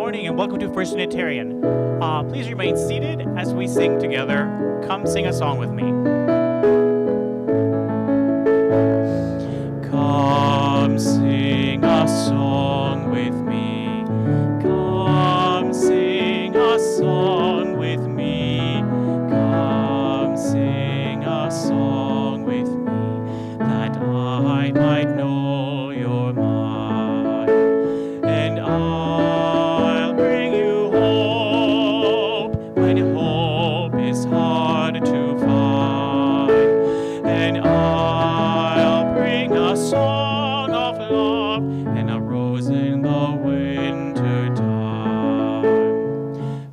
morning and welcome to First Unitarian. Please remain seated as we sing together. Come sing a song with me. Come sing a song with me. Come sing a song with me. Come sing a song with me, that I might know your mind. And I'll bring you hope when hope is hard to find. And I'll bring a song of love and a rose in the winter time.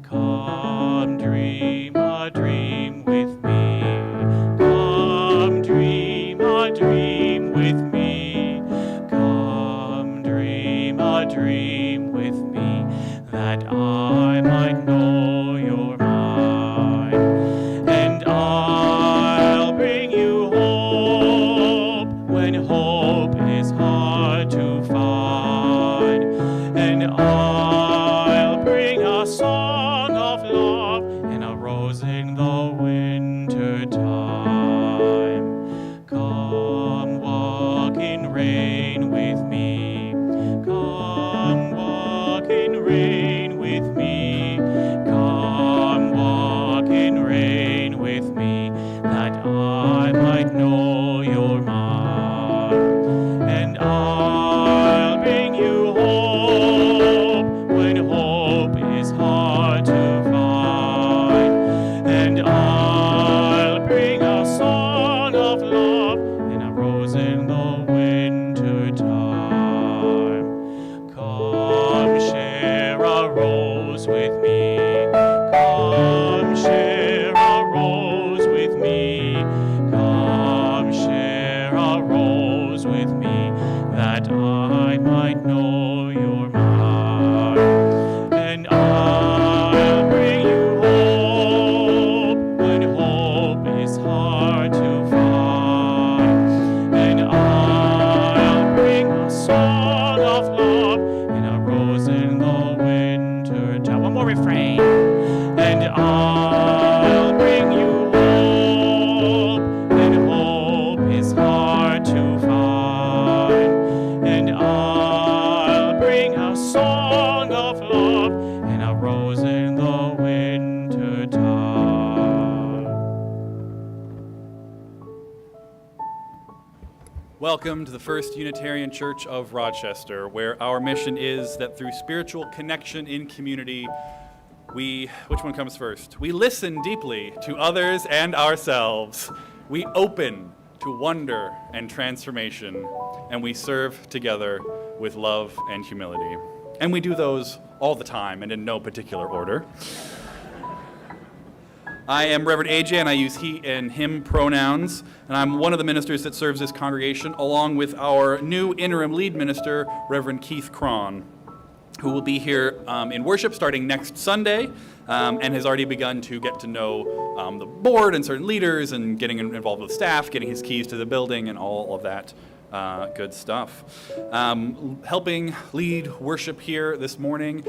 Come dream a dream with me. Come dream a dream with me. Come dream a dream with me, that I might know your mind. And I'll bring you hope when hope is hard to find. And I'll bring a song of love and a rose in the winter time. Come walk in rain with me. Come walk in rain with me. Come walk in rain with me, that I might know your mind. And I'll bring you hope when hope is hard to find. And I'll bring a song of love and a rose in the winter time. Come share a rose with me. Come share a rose with me. Come share a rose with me, that I might know your mind. And I'll bring you hope when hope is hard to find. And I'll bring a song of love and a rose in the winter time. One more refrain. And I'll bring you hope when hope is hard to find. And I'll bring a song of love and a rose in the winter time. Welcome to the First Unitarian Church of Rochester, where our mission is that through spiritual connection in community, which one comes first? We listen deeply to others and ourselves. We open to wonder and transformation, and we serve together with love and humility. And we do those all the time and in no particular order. I am Reverend AJ, and I use he and him pronouns, and I'm one of the ministers that serves this congregation, along with our new interim lead minister, Reverend Keith Cron, who will be here in worship starting next Sunday, and has already begun to get to know the board and certain leaders and getting involved with staff, getting his keys to the building and all of that good stuff. Helping lead worship here this morning,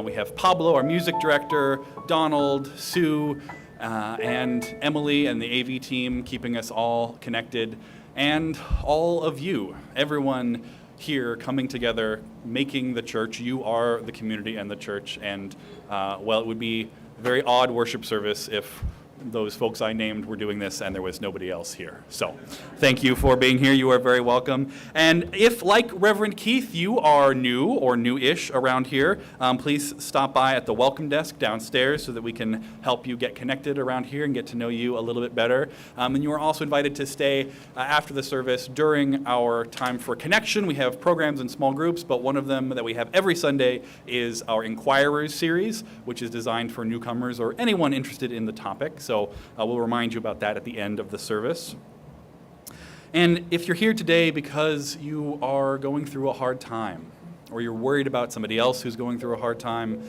we have Pablo, our music director, Donald, Sue, and Emily and the AV team keeping us all connected, and all of you, everyone here coming together, making the church. You are the community and the church, and well, it would be a very odd worship service if those folks I named were doing this and there was nobody else here. So thank you for being here. You are very welcome. And if, like Reverend Keith, you are new or new-ish around here, please stop by at the welcome desk downstairs so that we can help you get connected around here and get to know you a little bit better. And you are also invited to stay after the service during our time for connection. We have programs in small groups, but one of them that we have every Sunday is our Inquirers series, which is designed for newcomers or anyone interested in the topic. So we'll remind you about that at the end of the service. And if you're here today because you are going through a hard time, or you're worried about somebody else who's going through a hard time,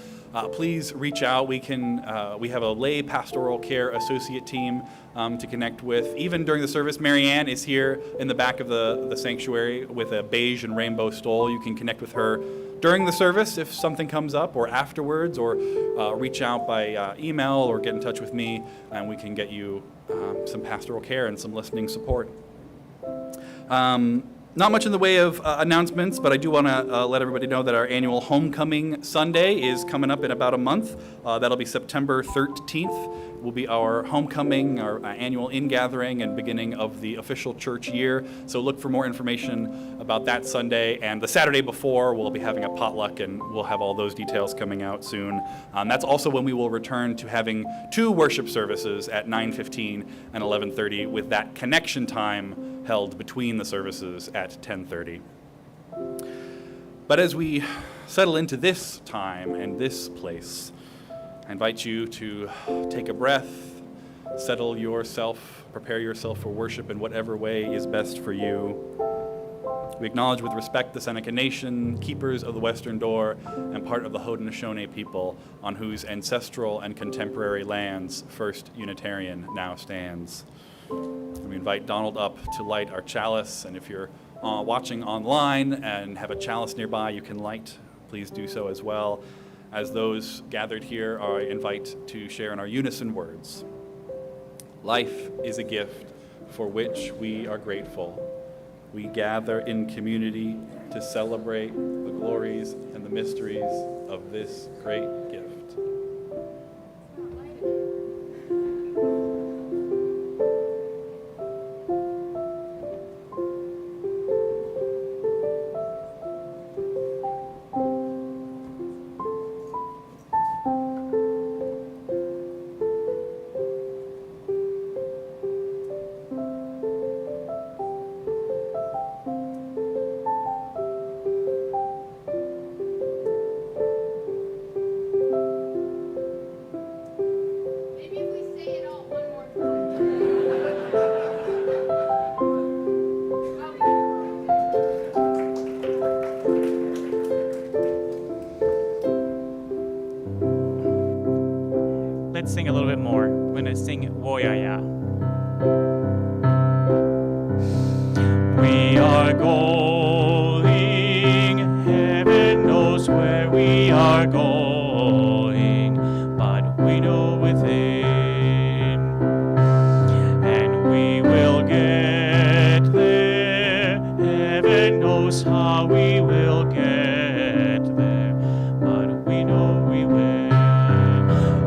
please reach out. We have a lay pastoral care associate team to connect with. Even during the service, Marianne is here in the back of the sanctuary with a beige and rainbow stole. You can connect with her during the service if something comes up, or afterwards, or reach out by email or get in touch with me, and we can get you some pastoral care and some listening support. Not much in the way of announcements, but I do want to let everybody know that our annual Homecoming Sunday is coming up in about a month. That'll be September 13th. Will be our homecoming, our annual ingathering and beginning of the official church year. So look for more information about that Sunday. And the Saturday before, we'll be having a potluck, and we'll have all those details coming out soon. That's also when we will return to having 2 worship services at 9:15 and 11:30, with that connection time held between the services at 10:30. But as we settle into this time and this place, I invite you to take a breath, settle yourself, prepare yourself for worship in whatever way is best for you. We acknowledge with respect the Seneca Nation, keepers of the Western Door, and part of the Haudenosaunee people, on whose ancestral and contemporary lands First Unitarian now stands. And we invite Donald up to light our chalice, and if you're watching online and have a chalice nearby you can light, please do so as well. As those gathered here, I invite to share in our unison words. Life is a gift for which we are grateful. We gather in community to celebrate the glories and the mysteries of this great gift. Let's sing a little bit more. We're going to sing Voyaya. We are going, heaven knows where we are going, but we know within, and we will get there. Heaven knows how we will get there, but we know we will.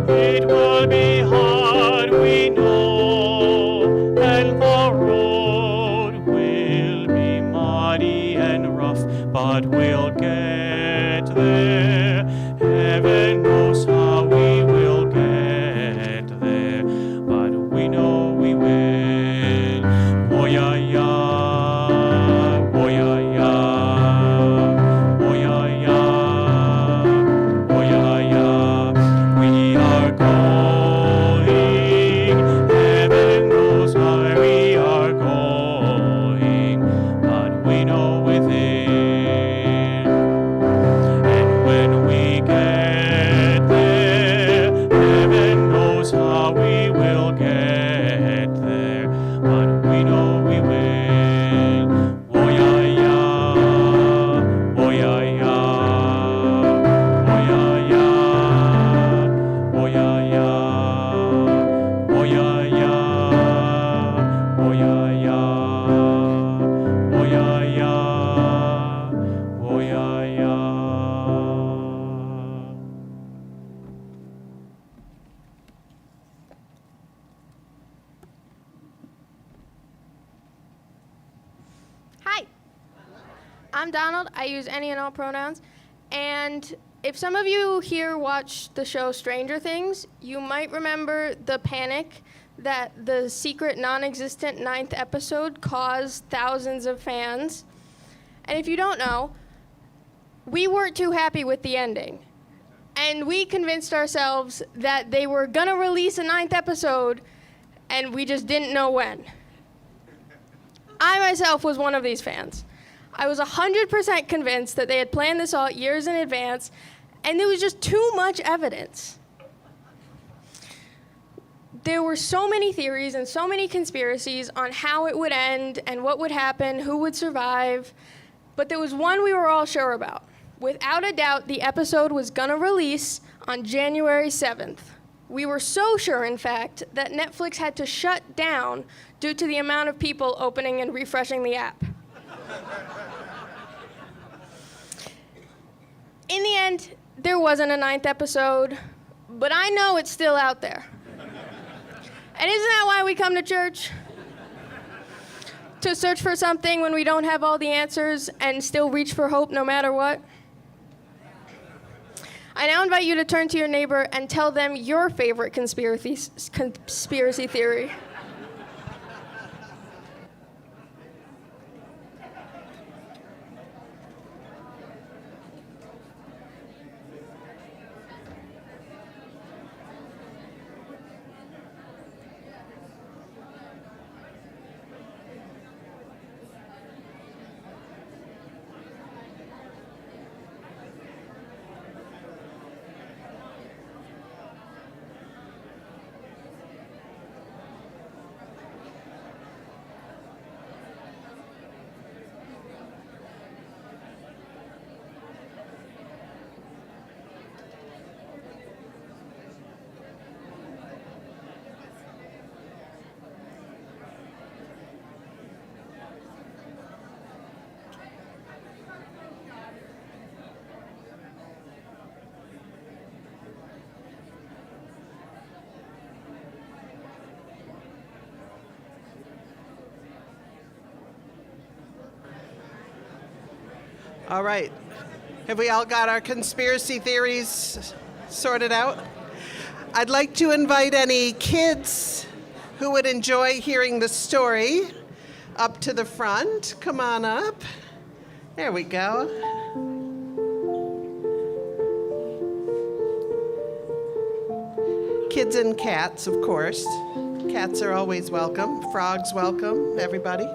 It will be hard, we know, and the road will be muddy and rough, but we'll get there. Heaven knows how we will get there, but we know we will. Voyaya, voyaya, voyaya, voyaya. We are going, heaven knows where we are going, but we know within. And when we get there, heaven knows how we will get there, but we know we will. Voyaya, voyaya, voyaya. Voyaya, voyaya, voyaya, voyaya, voyaya. Hi, I'm Donald. I use any and all pronouns. And if some of you here watch the show Stranger Things, you might remember the panic that the secret non-existent 9th episode caused thousands of fans. And if you don't know, we weren't too happy with the ending. And we convinced ourselves that they were gonna release a 9th episode, and we just didn't know when. I myself was one of these fans. I was 100% convinced that they had planned this all years in advance, and there was just too much evidence. There were so many theories and so many conspiracies on how it would end and what would happen, who would survive, but there was one we were all sure about. Without a doubt, the episode was gonna release on January 7th. We were so sure, in fact, that Netflix had to shut down due to the amount of people opening and refreshing the app. In the end, there wasn't a 9th episode, but I know it's still out there. And isn't that why we come to church? To search for something when we don't have all the answers and still reach for hope no matter what? I now invite you to turn to your neighbor and tell them your favorite conspiracy theory. All right. Have we all got our conspiracy theories sorted out? I'd like to invite any kids who would enjoy hearing the story up to the front. Come on up. There we go. Kids and cats, of course. Cats are always welcome. Frogs welcome, everybody.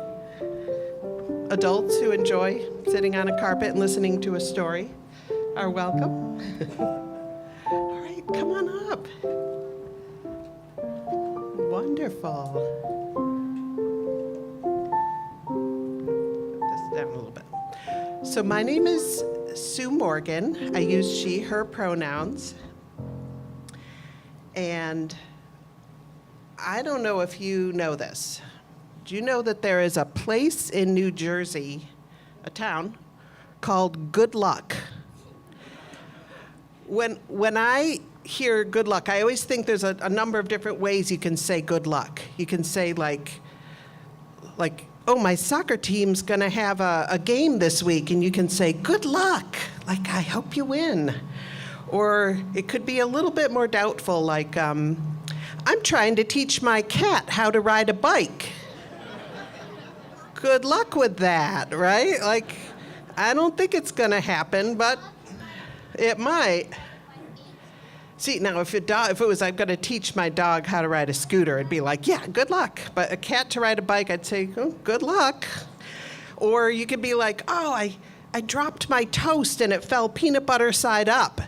Adults who enjoy sitting on a carpet and listening to a story are welcome. All right, come on up. Wonderful. Put this down a little bit. So my name is Sue Morgan. I use she, her pronouns. And I don't know if you know this. Do you know that there is a place in New Jersey, a town, called Good Luck? When I hear good luck, I always think there's a number of different ways you can say good luck. You can say like, oh, my soccer team's gonna have a game this week, and you can say, good luck, like, I hope you win. Or it could be a little bit more doubtful, like, I'm trying to teach my cat how to ride a bike. Good luck with that, right? Like, I don't think it's gonna happen, but it might. See, now if it was I'm gonna teach my dog how to ride a scooter, it'd be like, yeah, good luck. But a cat to ride a bike, I'd say, oh, good luck. Or you could be like, oh, I dropped my toast and it fell peanut butter side up.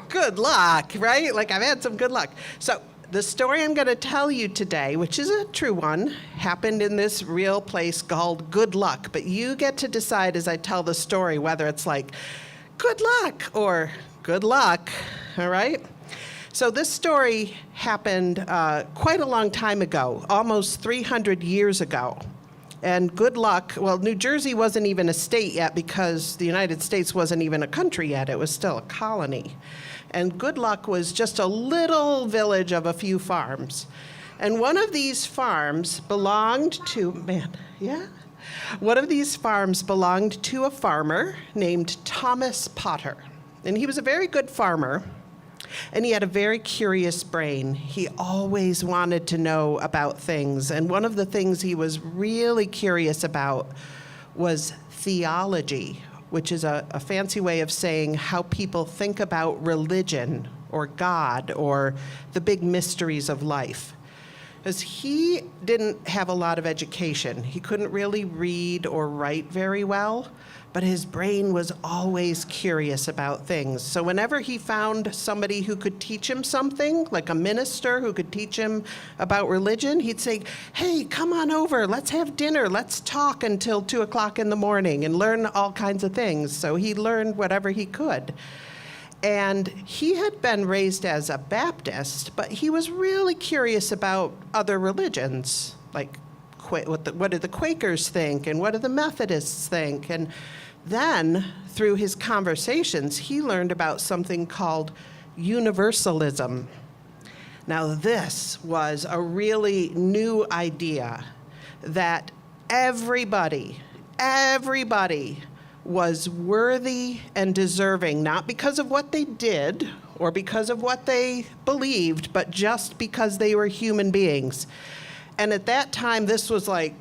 Good luck, right? Like, I've had some good luck. So the story I'm going to tell you today, which is a true one, happened in this real place called Good Luck. But you get to decide as I tell the story whether it's like, good luck or good luck, all right? So this story happened quite a long time ago, almost 300 years ago. And good luck, well, New Jersey wasn't even a state yet because the United States wasn't even a country yet. It was still a colony. And Good Luck was just a little village of a few farms. And one of these farms belonged to, one of these farms belonged to a farmer named Thomas Potter. And he was a very good farmer, and he had a very curious brain. He always wanted to know about things. And one of the things he was really curious about was theology, which is a fancy way of saying how people think about religion or God or the big mysteries of life. because he didn't have a lot of education. He couldn't really read or write very well, but his brain was always curious about things. So whenever he found somebody who could teach him something, like a minister who could teach him about religion, he'd say, hey, come on over, let's have dinner, let's talk until 2 o'clock in the morning and learn all kinds of things. So he learned whatever he could. And he had been raised as a Baptist, but he was really curious about other religions, like what do the Quakers think, and what do the Methodists think? And then, through his conversations, he learned about something called Universalism. Now, this was a really new idea that everybody was worthy and deserving, not because of what they did or because of what they believed, but just because they were human beings. And at that time, this was like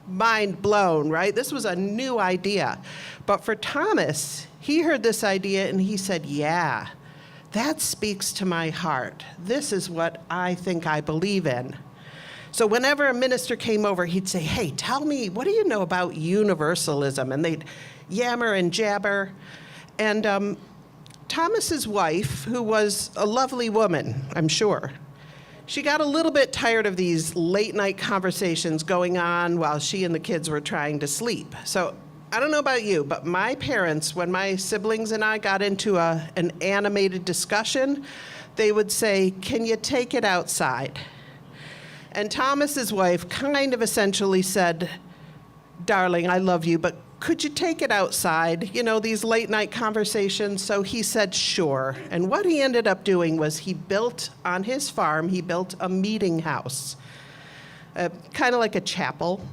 mind blown, right? This was a new idea. But for Thomas, he heard this idea and he said, yeah, that speaks to my heart. This is what I think I believe in. So whenever a minister came over, he'd say, hey, tell me, what do you know about universalism? And they'd yammer and jabber. And Thomas's wife, who was a lovely woman, I'm sure, she got a little bit tired of these late night conversations going on while she and the kids were trying to sleep. So I don't know about you, but my parents, when my siblings and I got into an animated discussion, they would say, can you take it outside? And Thomas's wife kind of essentially said, darling, I love you, but could you take it outside? You know, these late night conversations. So he said, sure. And what he ended up doing was he built on his farm, he built a meeting house, kind of like a chapel.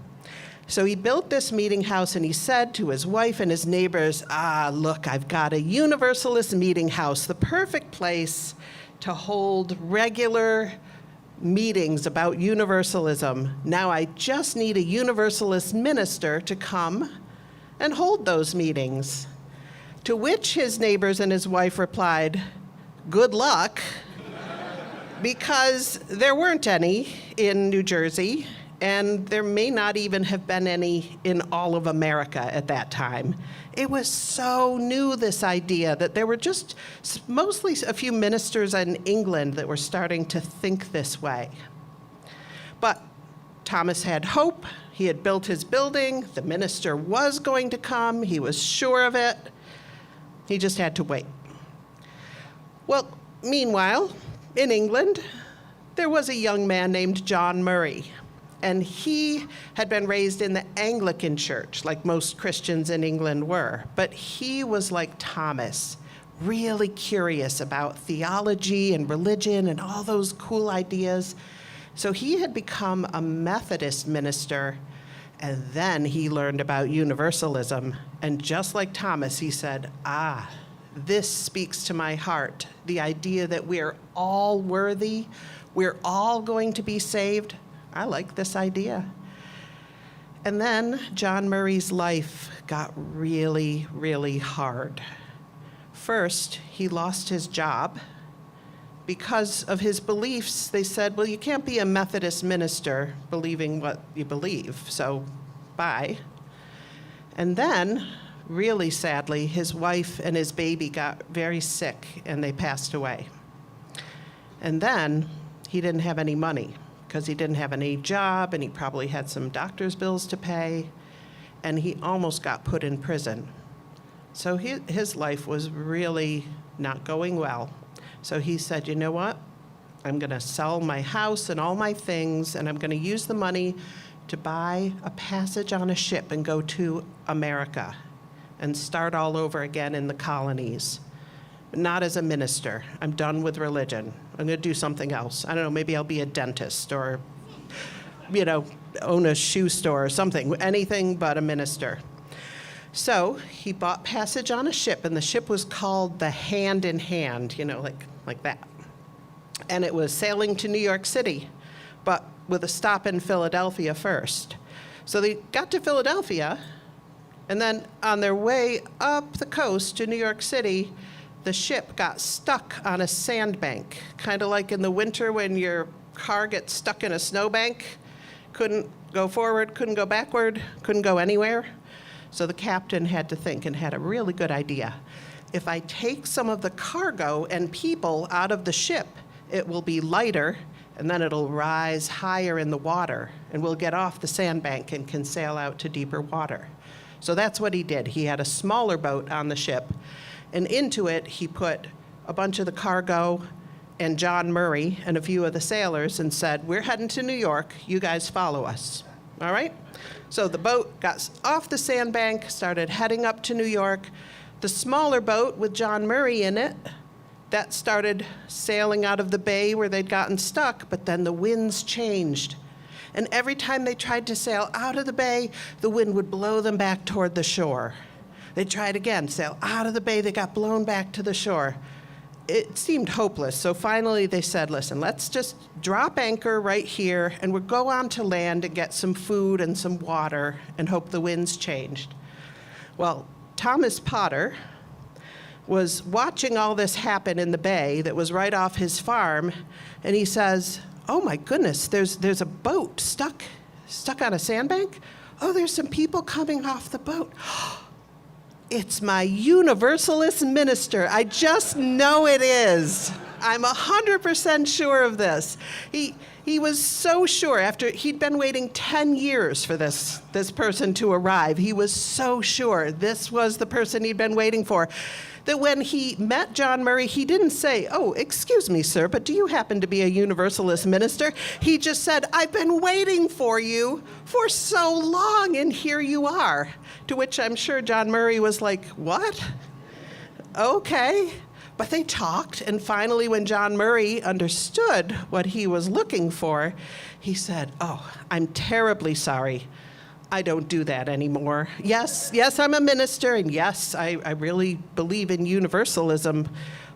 So he built this meeting house and he said to his wife and his neighbors, look, I've got a Universalist meeting house, the perfect place to hold regular meetings about universalism. Now I just need a Universalist minister to come and hold those meetings. To which his neighbors and his wife replied, good luck, because there weren't any in New Jersey, and there may not even have been any in all of America at that time. It was so new, this idea, that there were just mostly a few ministers in England that were starting to think this way. But Thomas had hope. He had built his building. The minister was going to come. He was sure of it. He just had to wait. Well, meanwhile, in England, there was a young man named John Murray. And he had been raised in the Anglican church, like most Christians in England were. But he was like Thomas, really curious about theology and religion and all those cool ideas. So he had become a Methodist minister, and then he learned about universalism. And just like Thomas, he said, this speaks to my heart. The idea that we're all worthy, we're all going to be saved. I like this idea. And then John Murray's life got really, really hard. First, he lost his job. Because of his beliefs, they said, well, you can't be a Methodist minister believing what you believe, so bye. And then, really sadly, his wife and his baby got very sick and they passed away. And then he didn't have any money because he didn't have any job and he probably had some doctor's bills to pay, and he almost got put in prison. So his life was really not going well. So he said, you know what? I'm going to sell my house and all my things, and I'm going to use the money to buy a passage on a ship and go to America and start all over again in the colonies. Not as a minister. I'm done with religion. I'm going to do something else. I don't know, maybe I'll be a dentist or, own a shoe store or something, anything but a minister. So he bought passage on a ship, and the ship was called the Hand in Hand, like that. And it was sailing to New York City, but with a stop in Philadelphia first. So they got to Philadelphia, and then on their way up the coast to New York City, the ship got stuck on a sandbank, kind of like in the winter when you're car gets stuck in a snowbank, couldn't go forward, couldn't go backward, couldn't go anywhere. So the captain had to think and had a really good idea. If I take some of the cargo and people out of the ship, it will be lighter, and then it'll rise higher in the water, and we'll get off the sandbank and can sail out to deeper water. So that's what he did. He had a smaller boat on the ship, and into it he put a bunch of the cargo and John Murray and a few of the sailors and said, "We're heading to New York, you guys follow us." All right? So the boat got off the sandbank, started heading up to New York. The smaller boat with John Murray in it, that started sailing out of the bay where they'd gotten stuck, but then the winds changed. And every time they tried to sail out of the bay, the wind would blow them back toward the shore. They tried again, sail out of the bay, they got blown back to the shore. It seemed hopeless, so finally they said, listen, let's just drop anchor right here, and we'll go on to land and get some food and some water and hope the winds changed. Well, Thomas Potter was watching all this happen in the bay that was right off his farm, and he says, oh my goodness, there's a boat stuck on a sandbank? Oh, there's some people coming off the boat. It's my Universalist minister. I just know it is. I'm 100% sure of this. He was so sure after he'd been waiting 10 years for this person to arrive. He was so sure this was the person he'd been waiting for, that when he met John Murray, he didn't say, oh, excuse me, sir, but do you happen to be a Universalist minister? He just said, I've been waiting for you for so long, and here you are. To which I'm sure John Murray was like, what? Okay. But they talked, and finally when John Murray understood what he was looking for, he said, oh, I'm terribly sorry. I don't do that anymore. Yes, I'm a minister, and yes, I really believe in universalism,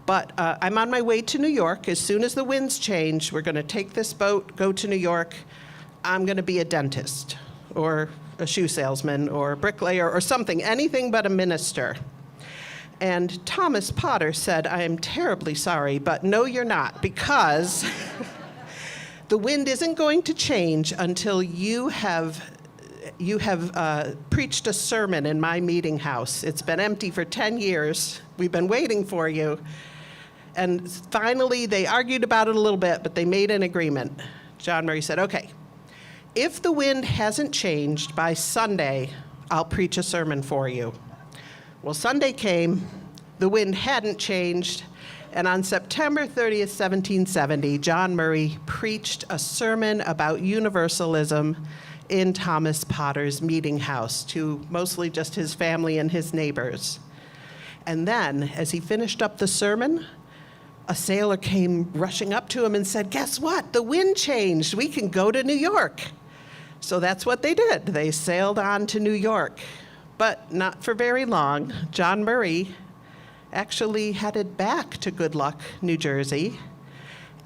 but I'm on my way to New York. As soon as the winds change, we're going to take this boat, go to New York. I'm going to be a dentist, or a shoe salesman, or a bricklayer, or something, anything but a minister. And Thomas Potter said, I am terribly sorry, but no, you're not, because the wind isn't going to change until you have preached a sermon in my meeting house. It's been empty for 10 years. We've been waiting for you. And finally, they argued about it a little bit, but they made an agreement. John Murray said, okay, if the wind hasn't changed by Sunday, I'll preach a sermon for you. Well, Sunday came, the wind hadn't changed, and on September 30th, 1770, John Murray preached a sermon about universalism in Thomas Potter's meeting house to mostly just his family and his neighbors. And then, as he finished up the sermon, a sailor came rushing up to him and said, guess what? The wind changed. We can go to New York. So that's what they did. They sailed on to New York. But not for very long. John Murray actually headed back to Good Luck, New Jersey,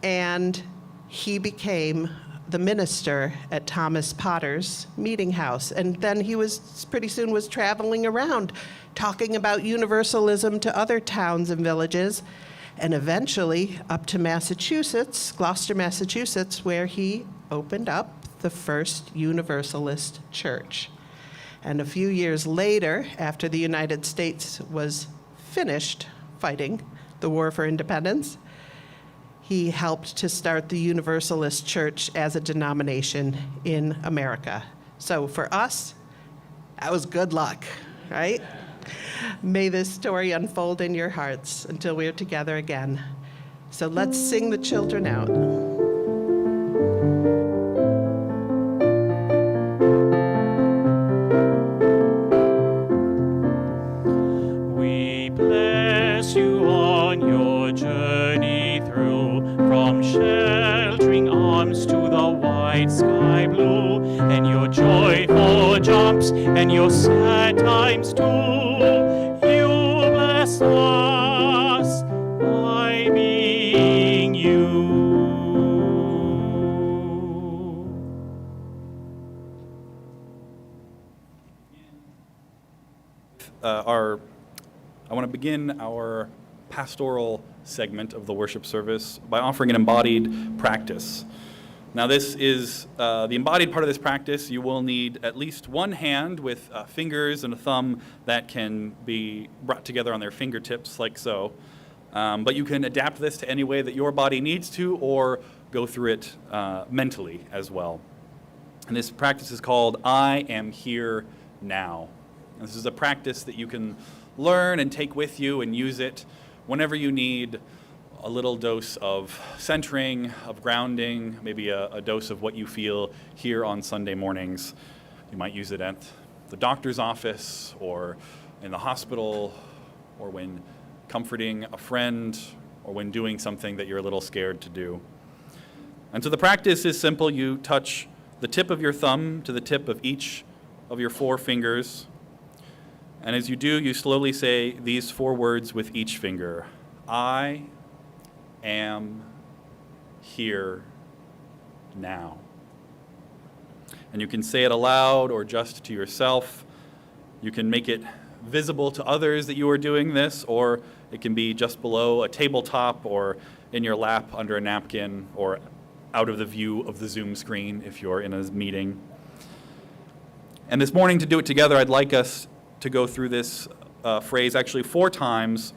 and he became the minister at Thomas Potter's meeting house. And then he pretty soon was traveling around talking about universalism to other towns and villages, and eventually up to Massachusetts, Gloucester, Massachusetts, where he opened up the first Universalist church. And a few years later, after the United States was finished fighting the war for independence, he helped to start the Universalist Church as a denomination in America. So for us, that was good luck, right? May this story unfold in your hearts until we're together again. So let's sing the children out. We bless you on your journey through, from sheltering arms to the wide sky blue, and your joyful jumps and your sad times too. You bless us by being you. I want to begin our pastoral segment of the worship service by offering an embodied practice. Now this is the embodied part of this practice. You will need at least one hand with fingers and a thumb that can be brought together on their fingertips like so. But you can adapt this to any way that your body needs to, or go through it mentally as well. And this practice is called I Am Here Now. And this is a practice that you can learn and take with you and use it whenever you need a little dose of centering, of grounding, maybe a dose of what you feel here on Sunday mornings. You might use it at the doctor's office, or in the hospital, or when comforting a friend, or when doing something that you're a little scared to do. And so the practice is simple. You touch the tip of your thumb to the tip of each of your 4 fingers. And as you do, you slowly say these 4 words with each finger. I am here now. And you can say it aloud or just to yourself. You can make it visible to others that you are doing this, or it can be just below a tabletop, or in your lap under a napkin, or out of the view of the Zoom screen if you're in a meeting. And this morning, to do it together, I'd like us to go through this phrase actually 4 times.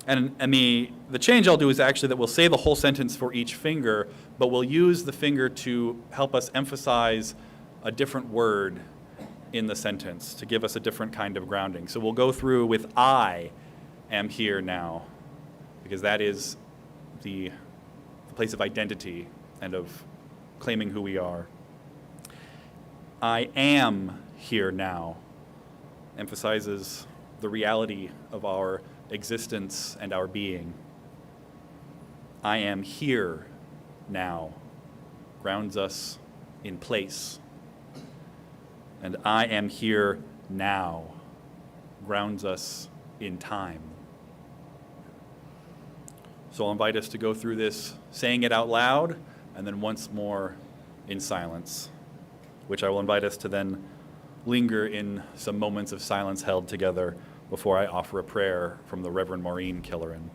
And the change I'll do is actually that we'll say the whole sentence for each finger, but we'll use the finger to help us emphasize a different word in the sentence, to give us a different kind of grounding. So we'll go through with I am here now, because that is the place of identity and of claiming who we are. I am here now emphasizes the reality of our existence and our being. I am here now grounds us in place. And I am here now grounds us in time. So I'll invite us to go through this, saying it out loud, and then once more in silence, which I will invite us to then linger in some moments of silence held together before I offer a prayer from the Reverend Maureen Killeran.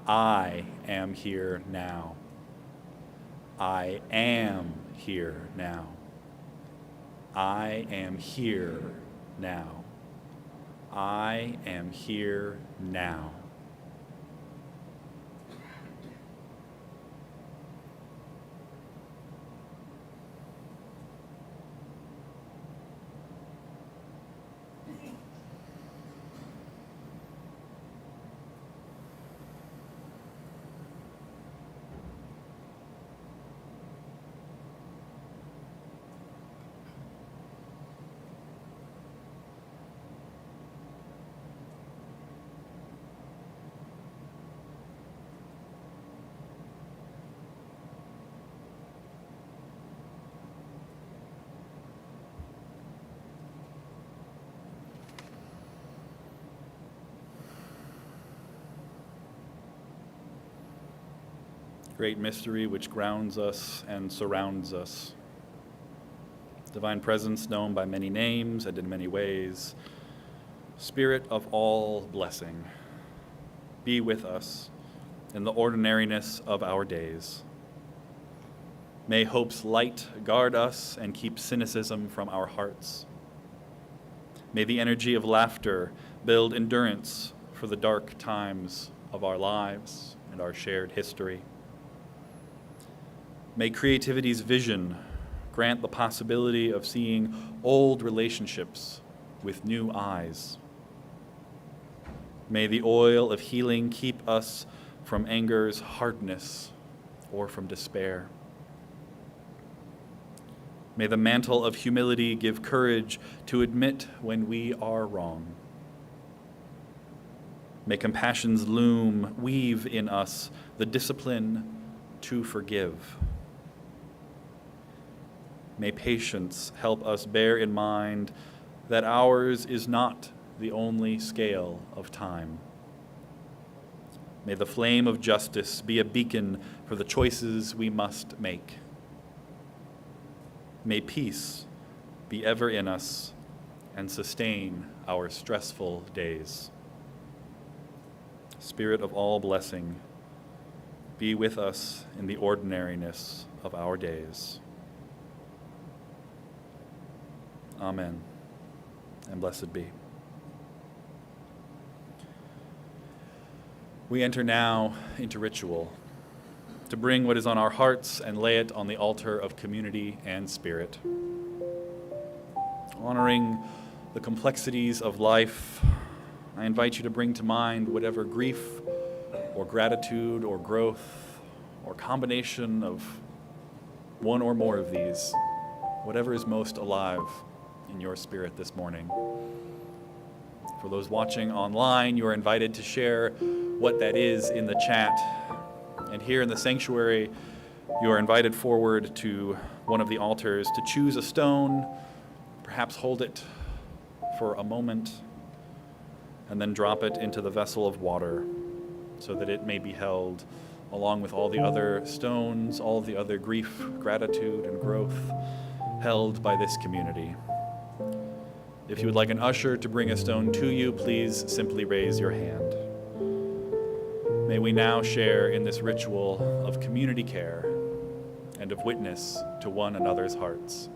I am here now. I am here now. I am here now. I am here now. Great mystery which grounds us and surrounds us. Divine presence known by many names and in many ways. Spirit of all blessing, be with us in the ordinariness of our days. May hope's light guard us and keep cynicism from our hearts. May the energy of laughter build endurance for the dark times of our lives and our shared history. May creativity's vision grant the possibility of seeing old relationships with new eyes. May the oil of healing keep us from anger's hardness or from despair. May the mantle of humility give courage to admit when we are wrong. May compassion's loom weave in us the discipline to forgive. May patience help us bear in mind that ours is not the only scale of time. May the flame of justice be a beacon for the choices we must make. May peace be ever in us and sustain our stressful days. Spirit of all blessing, be with us in the ordinariness of our days. Amen, and blessed be. We enter now into ritual, to bring what is on our hearts and lay it on the altar of community and spirit. Honoring the complexities of life, I invite you to bring to mind whatever grief or gratitude or growth or combination of one or more of these, whatever is most alive in your spirit this morning. For those watching online, you are invited to share what that is in the chat. And here in the sanctuary, you are invited forward to one of the altars to choose a stone, perhaps hold it for a moment, and then drop it into the vessel of water so that it may be held along with all the other stones, all the other grief, gratitude, and growth held by this community. If you would like an usher to bring a stone to you, please simply raise your hand. May we now share in this ritual of community care and of witness to one another's hearts.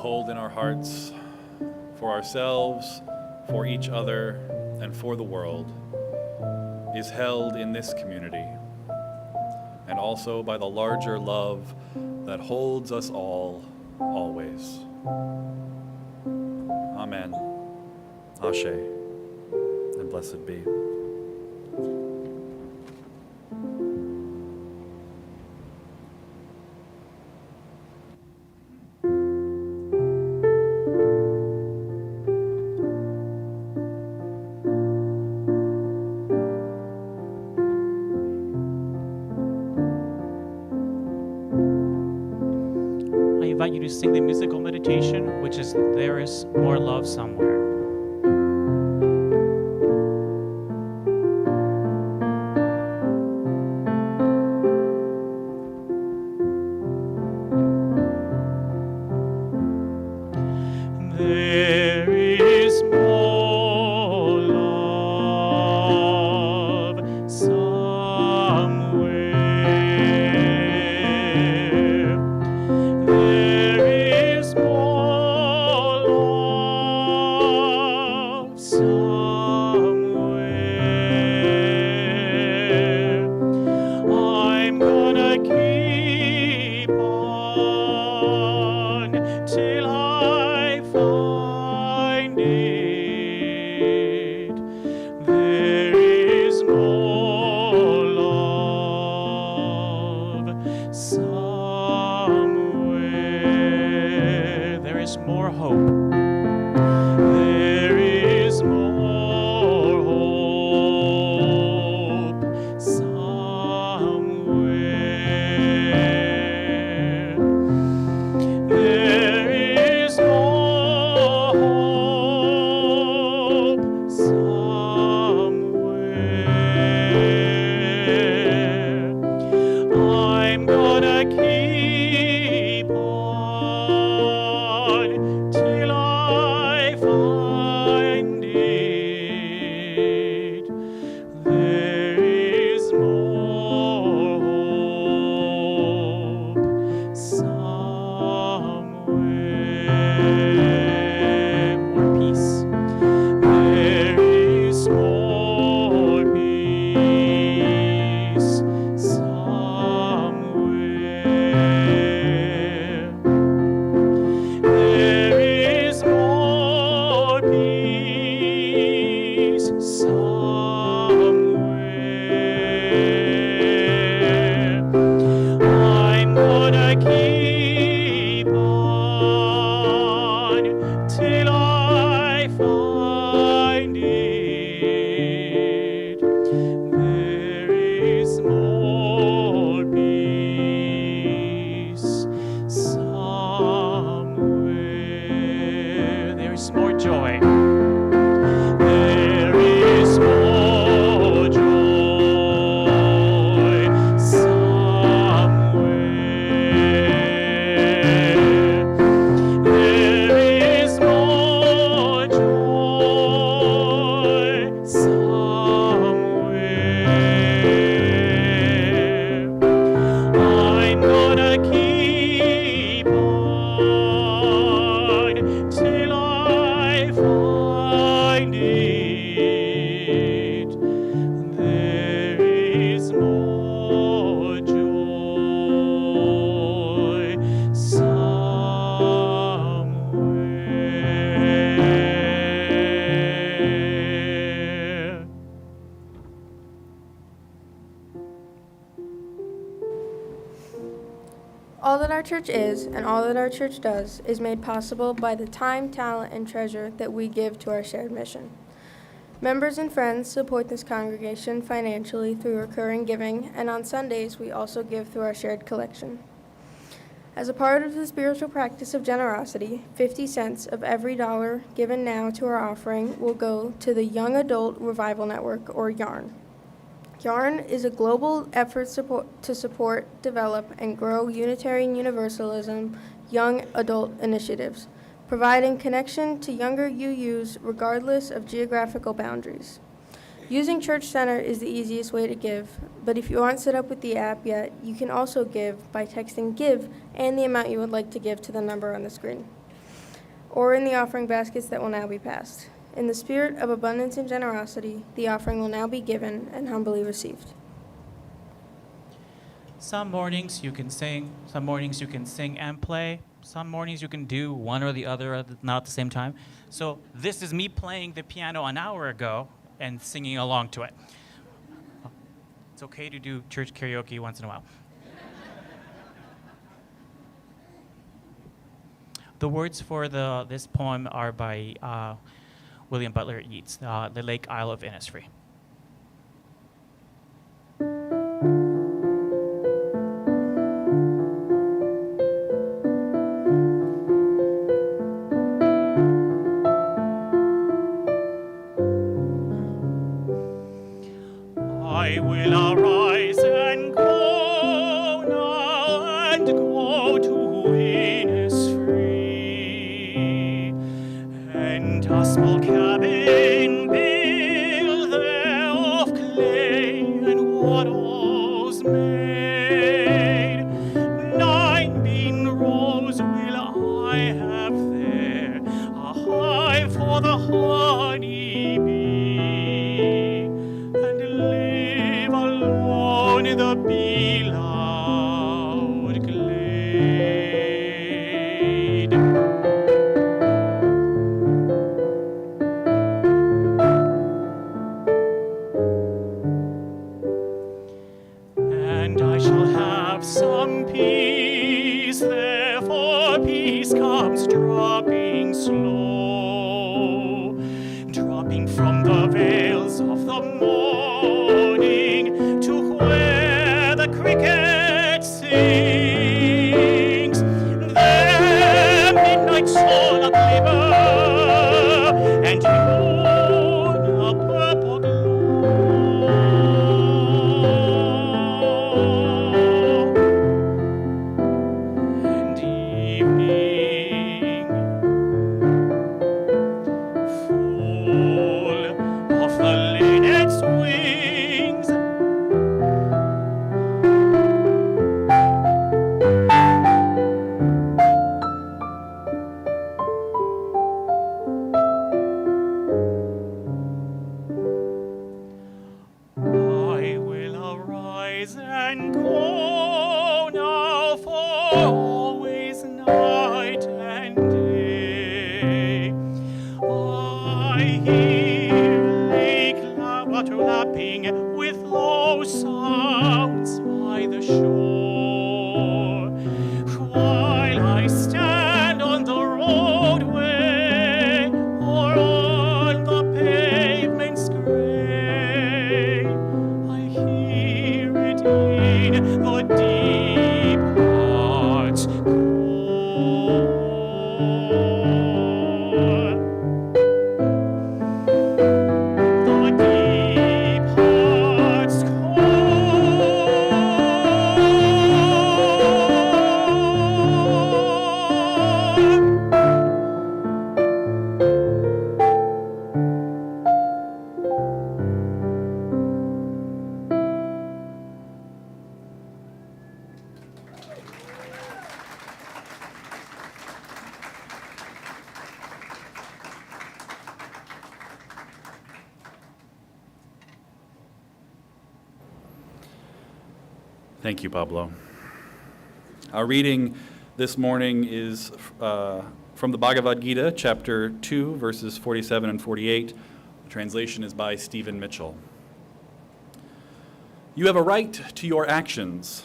hold in our hearts for ourselves, for each other, and for the world is held in this community, and also by the larger love that holds us all, always. Amen. Ashe, and blessed be. I invite you to sing the musical meditation, which is There Is More Love Somewhere. There is more love somewhere. There is more love somewhere. I'm gonna keep on till I find it. There is more love somewhere. There is more hope. There is more hope somewhere. There is more hope somewhere. I'm gonna keep on till I find it. There is more hope somewhere. More peace. There is more peace somewhere. There is more peace somewhere. I'm gonna keep on till I find it. There is more peace somewhere. There is more joy. There is more joy somewhere. There is more joy somewhere. I'm gonna keep on till I find it. There is more joy somewhere. All that our church is and all that our church does is made possible by the time, talent, and treasure that we give to our shared mission. Members and friends support this congregation financially through recurring giving, and on Sundays we also give through our shared collection. As a part of the spiritual practice of generosity, 50 cents of every dollar given now to our offering will go to the Young Adult Revival Network, or YARN. YARN is a global effort to support, develop, and grow Unitarian Universalism young adult initiatives, providing connection to younger UUs regardless of geographical boundaries. Using Church Center is the easiest way to give, but if you aren't set up with the app yet, you can also give by texting GIVE and the amount you would like to give to the number on the screen, or in the offering baskets that will now be passed. In the spirit of abundance and generosity, the offering will now be given and humbly received. Some mornings you can sing, some mornings you can sing and play, some mornings you can do one or the other, not at the same time. So this is me playing the piano an hour ago and singing along to it. It's okay to do church karaoke once in a while. The words for this poem are by William Butler Yeats, The Lake Isle of Innisfree. I will arise and go now and go to Innisfree, and a small cabin build there of clay and wattles made. 9 bean rows will I have there, a hive for the honey bee, and live alone in the beloved glade. And I shall have some peace there, for peace comes dropping slow, dropping from the veils of the morning to where the cricket sings. There midnight soul a glimmer, and moon a purple glow. And evening full of the linnet's wings. I will arise and go now, for always night and day I hear lake water lapping with low sounds by the shore, while I stand on the roadway or on the pavement's gray. I hear it in the deep heart's core. The deep heart's Thank you, Pablo. Our reading this morning is from the Bhagavad Gita, chapter 2, verses 47 and 48. The translation is by Stephen Mitchell. You have a right to your actions,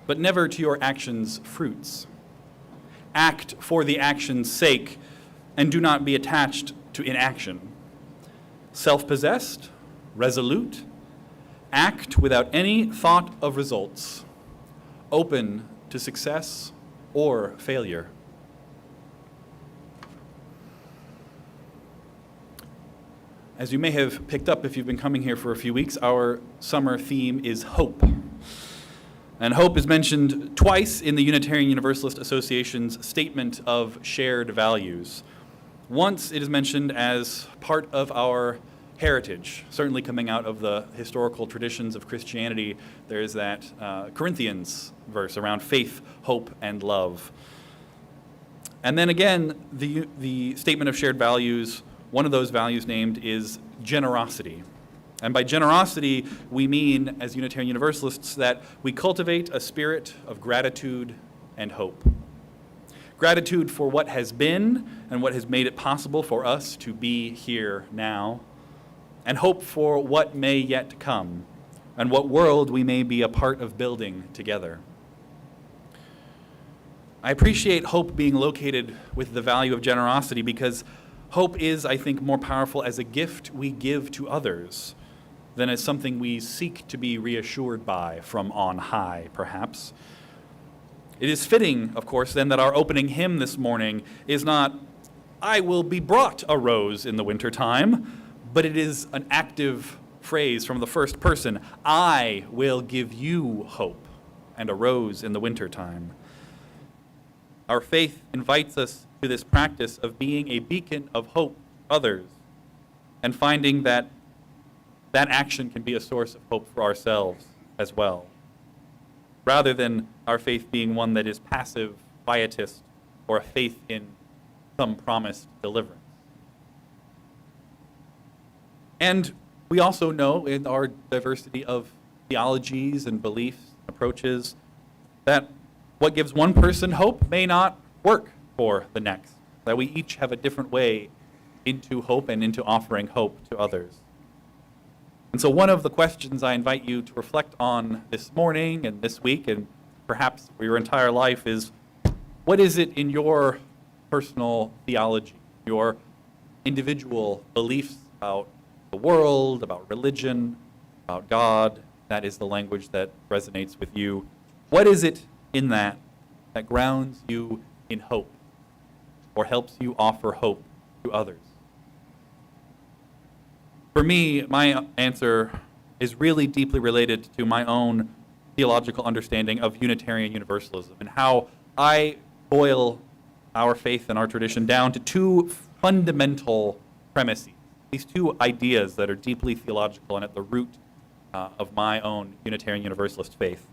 but never to your actions' fruits. Act for the action's sake, and do not be attached to inaction. Self-possessed, resolute, act without any thought of results, open to success or failure. As you may have picked up if you've been coming here for a few weeks, our summer theme is hope. And hope is mentioned twice in the Unitarian Universalist Association's statement of shared values. Once it is mentioned as part of our heritage, certainly coming out of the historical traditions of Christianity. There is that Corinthians verse around faith, hope, and love. And then again, the statement of shared values one of those values named is generosity. And by generosity, we mean, as Unitarian Universalists, that we cultivate a spirit of gratitude and hope. Gratitude for what has been and what has made it possible for us to be here now, and hope for what may yet come, and what world we may be a part of building together. I appreciate hope being located with the value of generosity because hope is, I think, more powerful as a gift we give to others than as something we seek to be reassured by from on high, perhaps. It is fitting, of course, then, that our opening hymn this morning is not, "I will be brought a rose in the wintertime," but it is an active phrase from the first person, "I will give you hope and a rose in the wintertime." Our faith invites us to this practice of being a beacon of hope to others and finding that that action can be a source of hope for ourselves as well, rather than our faith being one that is passive, pietist, or a faith in some promised deliverance. And we also know in our diversity of theologies and beliefs, approaches, that what gives one person hope may not work for the next, that we each have a different way into hope and into offering hope to others. And so one of the questions I invite you to reflect on this morning and this week and perhaps for your entire life is, what is it in your personal theology, your individual beliefs about the world, about religion, about God, that is the language that resonates with you? What is it in that grounds you in hope or helps you offer hope to others? For me, my answer is really deeply related to my own theological understanding of Unitarian Universalism and how I boil our faith and our tradition down to two fundamental premises, these two ideas that are deeply theological and at the root of my own Unitarian Universalist faith.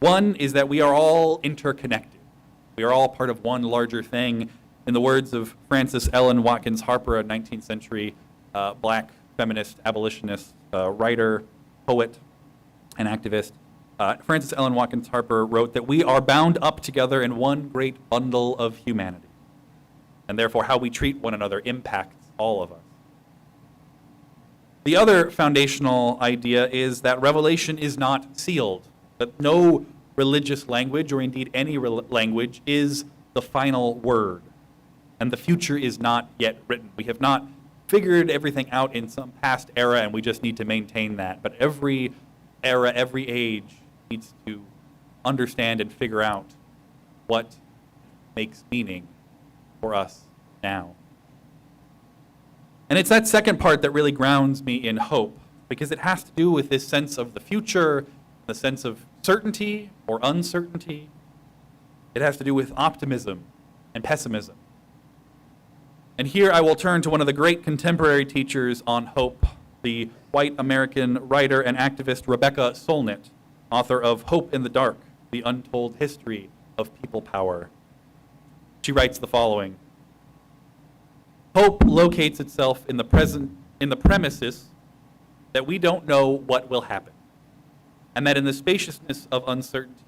One is that we are all interconnected. We are all part of one larger thing. In the words of Frances Ellen Watkins Harper, a 19th century black feminist, abolitionist, writer, poet, and activist, Frances Ellen Watkins Harper wrote that we are bound up together in one great bundle of humanity, and therefore how we treat one another impacts all of us. The other foundational idea is that revelation is not sealed, that no religious language, or indeed any language, is the final word, and the future is not yet written. We have not figured everything out in some past era, and we just need to maintain that. But every era, every age needs to understand and figure out what makes meaning for us now. And it's that second part that really grounds me in hope, because it has to do with this sense of the future, the sense of certainty or uncertainty. It has to do with optimism and pessimism. And here I will turn to one of the great contemporary teachers on hope, the white American writer and activist Rebecca Solnit, author of Hope in the Dark, The Untold History of People Power. She writes the following: hope locates itself in the premises that we don't know what will happen, and that in the spaciousness of uncertainty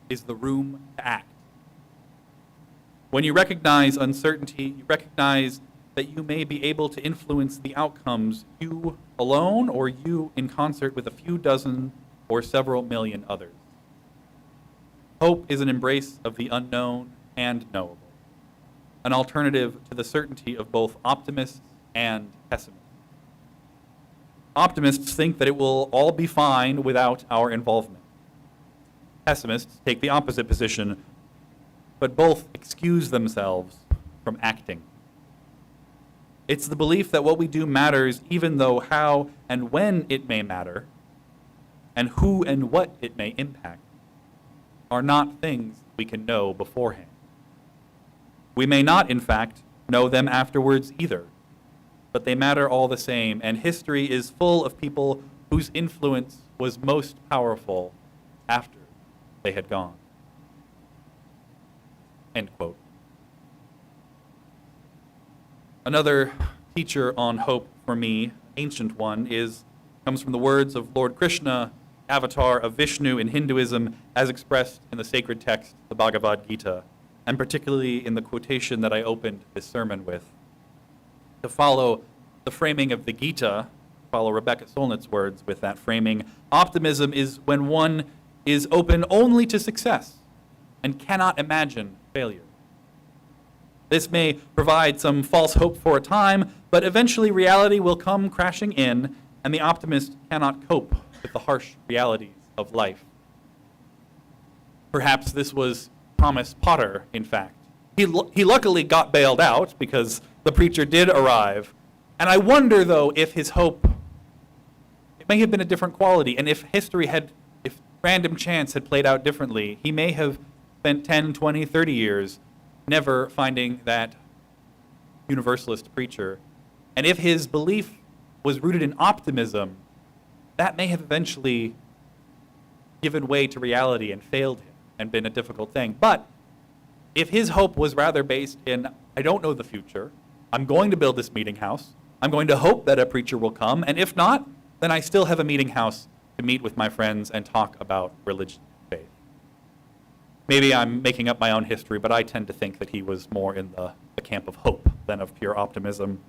is the room to act. When you recognize uncertainty, you recognize that you may be able to influence the outcomes, you alone or you in concert with a few dozen or several million others. Hope is an embrace of the unknown and knowable, an alternative to the certainty of both optimists and pessimists. Optimists think that it will all be fine without our involvement. Pessimists take the opposite position, but both excuse themselves from acting. It's the belief that what we do matters even though how and when it may matter, and who and what it may impact, are not things we can know beforehand. We may not, in fact, know them afterwards either, but they matter all the same, and history is full of people whose influence was most powerful after they had gone. End quote. Another teacher on hope for me, ancient one, comes from the words of Lord Krishna, avatar of Vishnu in Hinduism, as expressed in the sacred text, the Bhagavad Gita, and particularly in the quotation that I opened this sermon with. To follow the framing of the Gita, follow Rebecca Solnit's words with that framing, optimism is when one is open only to success and cannot imagine failure. This may provide some false hope for a time, but eventually reality will come crashing in, and the optimist cannot cope with the harsh realities of life. Perhaps this was Thomas Potter, in fact. He luckily got bailed out because the preacher did arrive. And I wonder, though, if his hope, it may have been a different quality, and if if random chance had played out differently, he may have spent 10, 20, 30 years never finding that universalist preacher. And if his belief was rooted in optimism, that may have eventually given way to reality and failed him and been a difficult thing. But if his hope was rather based in, I don't know the future, I'm going to build this meeting house, I'm going to hope that a preacher will come, and if not, then I still have a meeting house to meet with my friends and talk about religion and faith. Maybe I'm making up my own history, but I tend to think that he was more in the camp of hope than of pure optimism.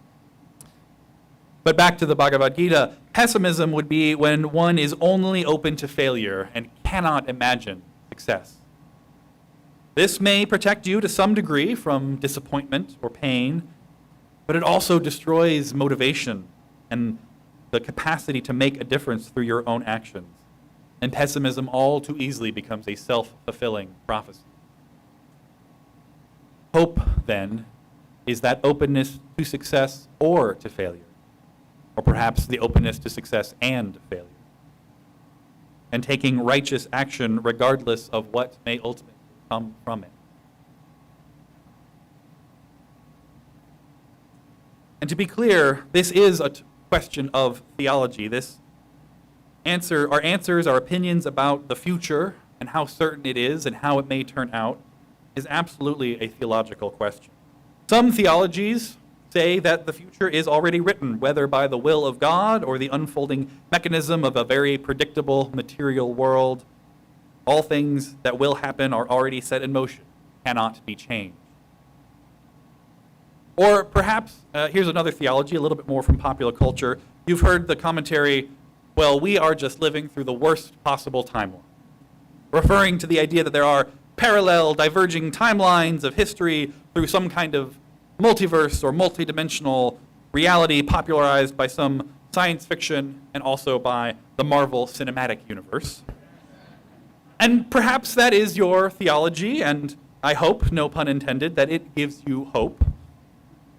But back to the Bhagavad Gita, pessimism would be when one is only open to failure and cannot imagine success. This may protect you to some degree from disappointment or pain, but it also destroys motivation and the capacity to make a difference through your own actions. And pessimism all too easily becomes a self-fulfilling prophecy. Hope, then, is that openness to success or to failure, or perhaps the openness to success and failure, and taking righteous action regardless of what may ultimately come from it. And to be clear, this is a question of theology. Our answers, our opinions about the future and how certain it is and how it may turn out is absolutely a theological question. Some theologies say that the future is already written, whether by the will of God or the unfolding mechanism of a very predictable material world. All things that will happen are already set in motion, cannot be changed. Or perhaps, here's another theology, a little bit more from popular culture. You've heard the commentary, well, we are just living through the worst possible timeline, referring to the idea that there are parallel, diverging timelines of history through some kind of multiverse or multidimensional reality popularized by some science fiction and also by the Marvel Cinematic Universe. And perhaps that is your theology, and I hope, no pun intended, that it gives you hope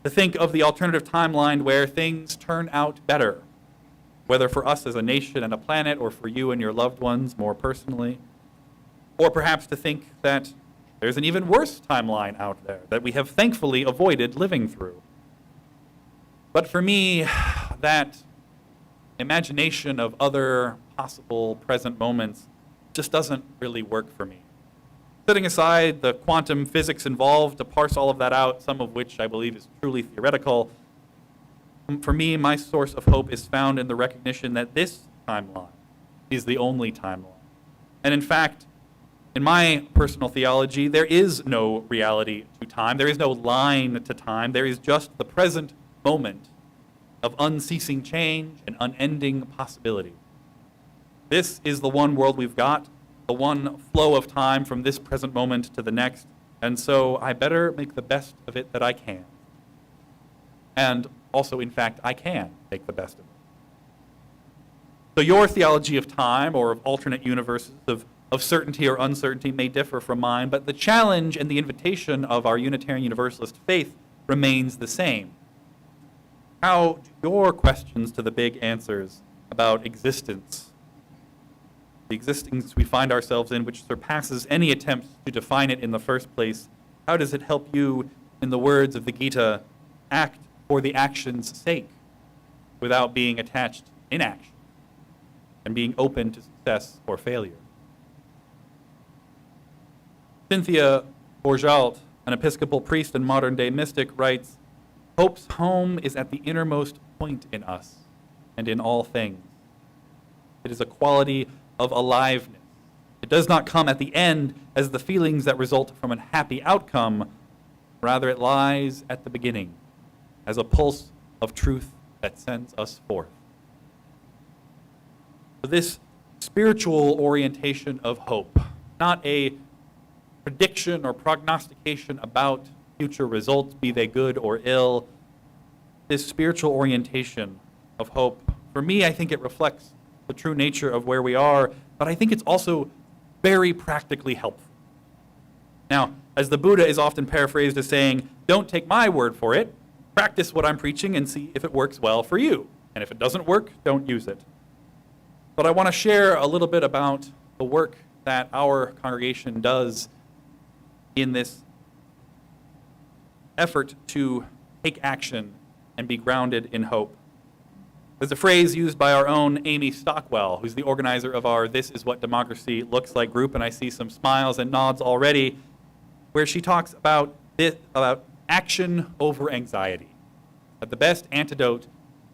to think of the alternative timeline where things turn out better, whether for us as a nation and a planet or for you and your loved ones more personally, or perhaps to think that there's an even worse timeline out there that we have thankfully avoided living through. But for me, that imagination of other possible present moments just doesn't really work for me. Setting aside the quantum physics involved to parse all of that out, some of which I believe is truly theoretical, for me, my source of hope is found in the recognition that this timeline is the only timeline. And in fact, in my personal theology, there is no reality to time. There is no line to time. There is just the present moment of unceasing change and unending possibility. This is the one world we've got, the one flow of time from this present moment to the next, and so I better make the best of it that I can. And also, in fact, I can make the best of it. So your theology of time or of alternate universes, of certainty or uncertainty may differ from mine, but the challenge and the invitation of our Unitarian Universalist faith remains the same. How do your questions to the big answers about existence, the existence we find ourselves in, which surpasses any attempt to define it in the first place, how does it help you, in the words of the Gita, act for the action's sake without being attached to inaction and being open to success or failure? Cynthia Bourgeault, an Episcopal priest and modern-day mystic, writes, Hope's home is at the innermost point in us and in all things. It is a quality of aliveness. It does not come at the end as the feelings that result from a happy outcome. Rather, it lies at the beginning as a pulse of truth that sends us forth. So this spiritual orientation of hope, not a prediction or prognostication about future results, be they good or ill. This spiritual orientation of hope, for me, I think it reflects the true nature of where we are, but I think it's also very practically helpful. Now, as the Buddha is often paraphrased as saying, don't take my word for it, practice what I'm preaching and see if it works well for you. And if it doesn't work, don't use it. But I want to share a little bit about the work that our congregation does in this effort to take action and be grounded in hope. There's a phrase used by our own Amy Stockwell, who's the organizer of our This Is What Democracy Looks Like group, and I see some smiles and nods already, where she talks about action over anxiety. That the best antidote to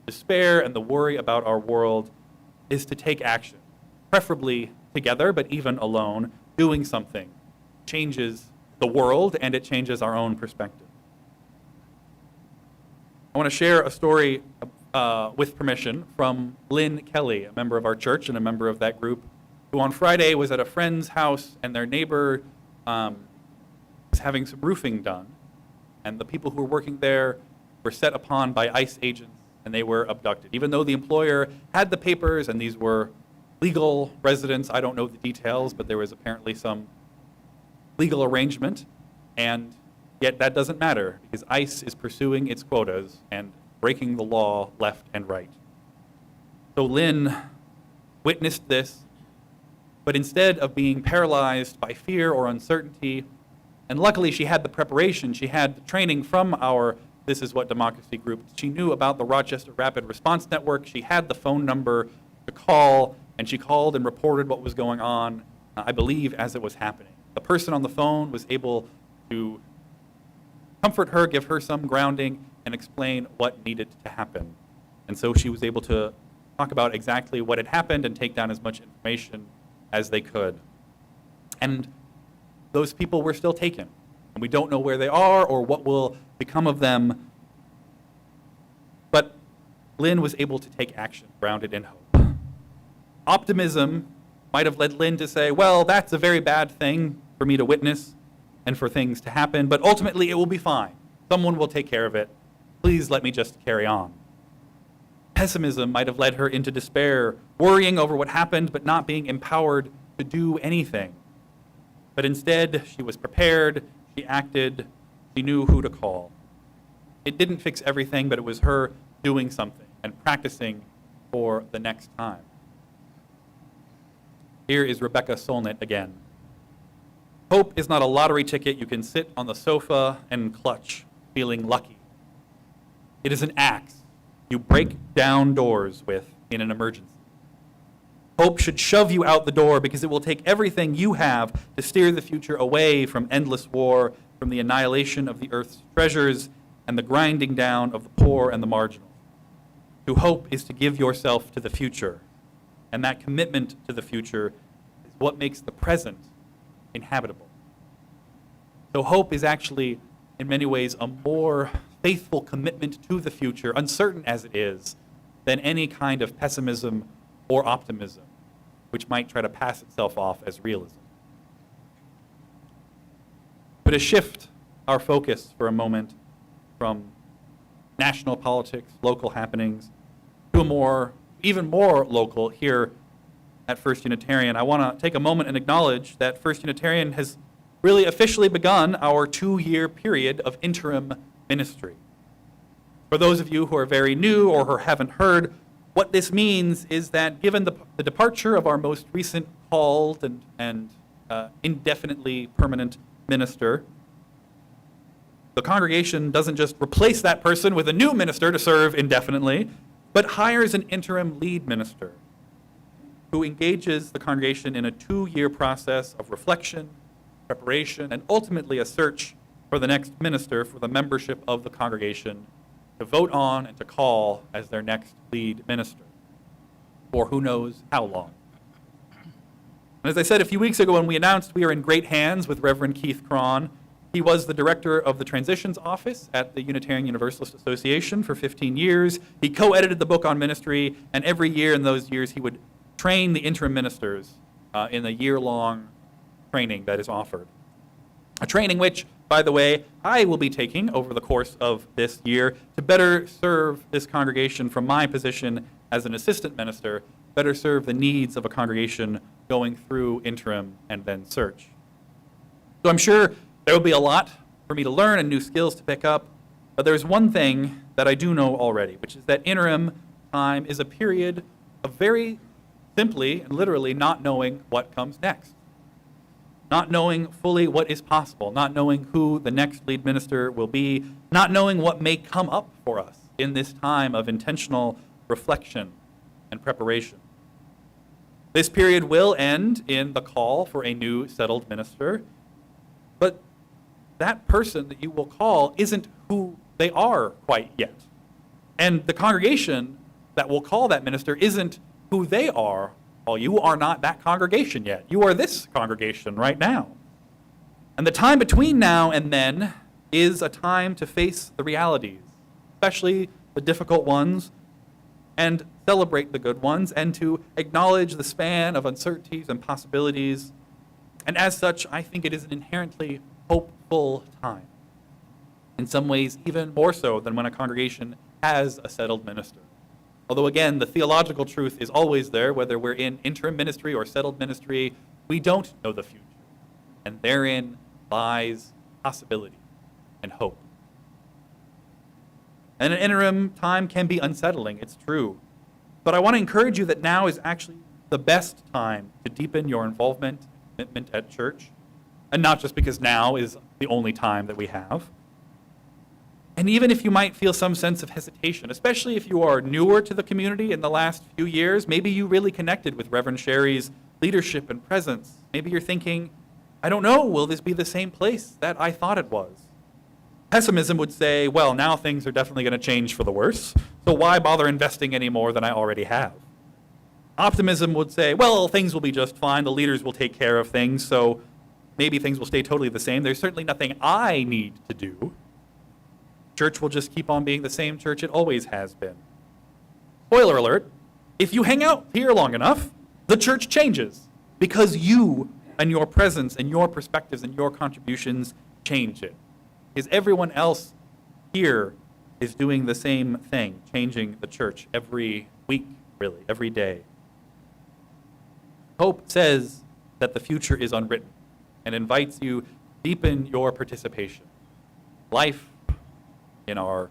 despair and the worry about our world is to take action, preferably together, but even alone. Doing something changes the world and it changes our own perspective. I want to share a story with permission from Lynn Kelly, a member of our church and a member of that group, who on Friday was at a friend's house and their neighbor was having some roofing done. And the people who were working there were set upon by ICE agents and they were abducted. Even though the employer had the papers and these were legal residents, I don't know the details, but there was apparently some legal arrangement, and yet that doesn't matter because ICE is pursuing its quotas and breaking the law left and right. So Lynn witnessed this, but instead of being paralyzed by fear or uncertainty, and luckily she had the preparation, she had the training from our This Is What Democracy group. She knew about the Rochester Rapid Response Network. She had the phone number to call, and she called and reported what was going on, I believe, as it was happening. The person on the phone was able to comfort her, give her some grounding, and explain what needed to happen. And so she was able to talk about exactly what had happened and take down as much information as they could. And those people were still taken. And we don't know where they are or what will become of them. But Lynn was able to take action grounded in hope. Optimism might have led Lynn to say, well, that's a very bad thing for me to witness and for things to happen, but ultimately it will be fine. Someone will take care of it. Please let me just carry on. Pessimism might have led her into despair, worrying over what happened, but not being empowered to do anything. But instead, she was prepared, she acted, she knew who to call. It didn't fix everything, but it was her doing something and practicing for the next time. Here is Rebecca Solnit again. Hope is not a lottery ticket you can sit on the sofa and clutch, feeling lucky. It is an axe you break down doors with in an emergency. Hope should shove you out the door because it will take everything you have to steer the future away from endless war, from the annihilation of the earth's treasures, and the grinding down of the poor and the marginal. To hope is to give yourself to the future, and that commitment to the future is what makes the present inhabitable. So hope is actually, in many ways, a more faithful commitment to the future, uncertain as it is, than any kind of pessimism or optimism, which might try to pass itself off as realism. But to shift our focus for a moment from national politics, local happenings, to a even more local here at First Unitarian, I want to take a moment and acknowledge that First Unitarian has really officially begun our 2-year period of interim ministry. For those of you who are very new or who haven't heard, what this means is that given the departure of our most recent called and indefinitely permanent minister, the congregation doesn't just replace that person with a new minister to serve indefinitely, but hires an interim lead minister who engages the congregation in a 2-year process of reflection, preparation, and ultimately a search for the next minister for the membership of the congregation to vote on and to call as their next lead minister for who knows how long. And as I said a few weeks ago when we announced, we are in great hands with Reverend Keith Cron. He was the director of the Transitions Office at the Unitarian Universalist Association for 15 years. He co-edited the book on ministry, and every year in those years he would train the interim ministers in a year-long training that is offered. A training which, by the way, I will be taking over the course of this year to better serve this congregation from my position as an assistant minister, better serve the needs of a congregation going through interim and then search. So I'm sure there will be a lot for me to learn and new skills to pick up, but there's one thing that I do know already, which is that interim time is a period of very simply and literally not knowing what comes next. Not knowing fully what is possible, not knowing who the next lead minister will be, not knowing what may come up for us in this time of intentional reflection and preparation. This period will end in the call for a new settled minister, but that person that you will call isn't who they are quite yet. And the congregation that will call that minister isn't who they are. Well, you are not that congregation yet. You are this congregation right now. And the time between now and then is a time to face the realities, especially the difficult ones, and celebrate the good ones, and to acknowledge the span of uncertainties and possibilities. And as such, I think it is an inherently hopeful time. In some ways, even more so than when a congregation has a settled minister. Although again, the theological truth is always there, whether we're in interim ministry or settled ministry, we don't know the future. And therein lies possibility and hope. And an interim time can be unsettling, it's true. But I want to encourage you that now is actually the best time to deepen your involvement, commitment at church. And not just because now is the only time that we have. And even if you might feel some sense of hesitation, especially if you are newer to the community in the last few years, maybe you really connected with Reverend Sherry's leadership and presence. Maybe you're thinking, I don't know, will this be the same place that I thought it was? Pessimism would say, well, now things are definitely going to change for the worse, so why bother investing any more than I already have? Optimism would say, well, things will be just fine, the leaders will take care of things, so maybe things will stay totally the same. There's certainly nothing I need to do. Church will just keep on being the same church it always has been. Spoiler alert, if you hang out here long enough, the church changes because you and your presence and your perspectives and your contributions change it. Because everyone else here is doing the same thing, changing the church every week, really, every day. Hope says that the future is unwritten and invites you to deepen your participation. Life in our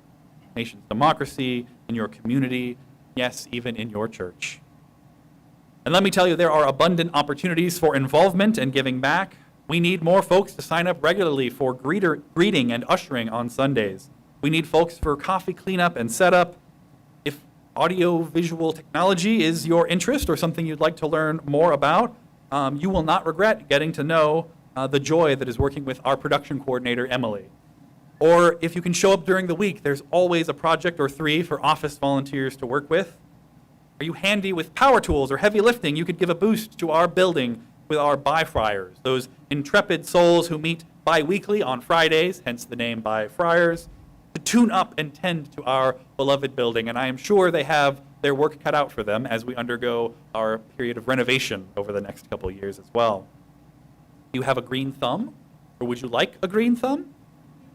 nation's democracy, in your community, yes, even in your church. And let me tell you, there are abundant opportunities for involvement and giving back. We need more folks to sign up regularly for greeting and ushering on Sundays. We need folks for coffee cleanup and setup. If audio-visual technology is your interest or something you'd like to learn more about, you will not regret getting to know the joy that is working with our production coordinator, Emily. Or if you can show up during the week, there's always a project or 3 for office volunteers to work with. Are you handy with power tools or heavy lifting? You could give a boost to our building with our bi-friars, those intrepid souls who meet bi-weekly on Fridays, hence the name bi-friars, to tune up and tend to our beloved building. And I am sure they have their work cut out for them as we undergo our period of renovation over the next couple of years as well. Do you have a green thumb? Or would you like a green thumb?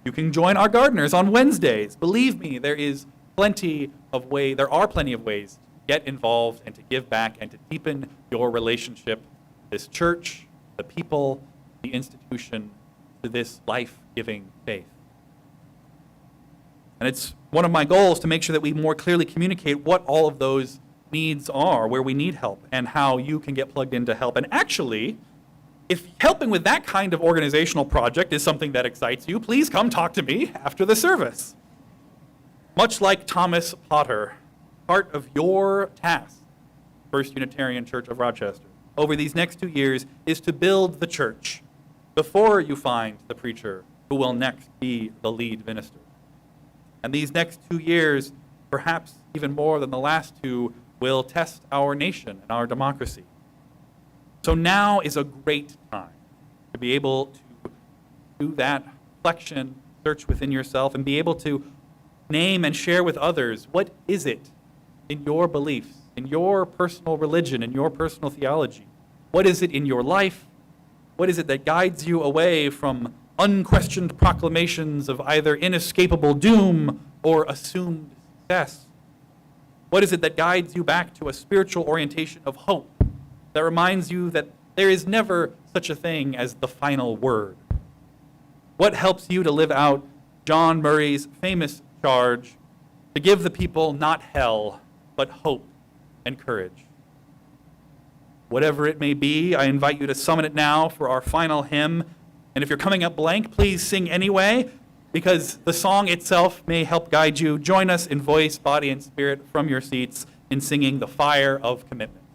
You can join our gardeners on Wednesdays. Believe me, there are plenty of ways to get involved and to give back and to deepen your relationship, this church, the people, the institution, to this life-giving faith. And it's one of my goals to make sure that we more clearly communicate what all of those needs are, where we need help, and how you can get plugged in to help. And actually, if helping with that kind of organizational project is something that excites you, please come talk to me after the service. Much like Thomas Potter, part of your task, First Unitarian Church of Rochester, over these next 2 years is to build the church before you find the preacher who will next be the lead minister. And these next 2 years, perhaps even more than the last 2, will test our nation and our democracy. So now is a great time to be able to do that reflection, search within yourself, and be able to name and share with others, what is it in your beliefs, in your personal religion, in your personal theology? What is it in your life? What is it that guides you away from unquestioned proclamations of either inescapable doom or assumed success? What is it that guides you back to a spiritual orientation of hope that reminds you that there is never such a thing as the final word? What helps you to live out John Murray's famous charge to give the people not hell, but hope and courage? Whatever it may be, I invite you to summon it now for our final hymn. And if you're coming up blank, please sing anyway, because the song itself may help guide you. Join us in voice, body, and spirit from your seats in singing The Fire of Commitment.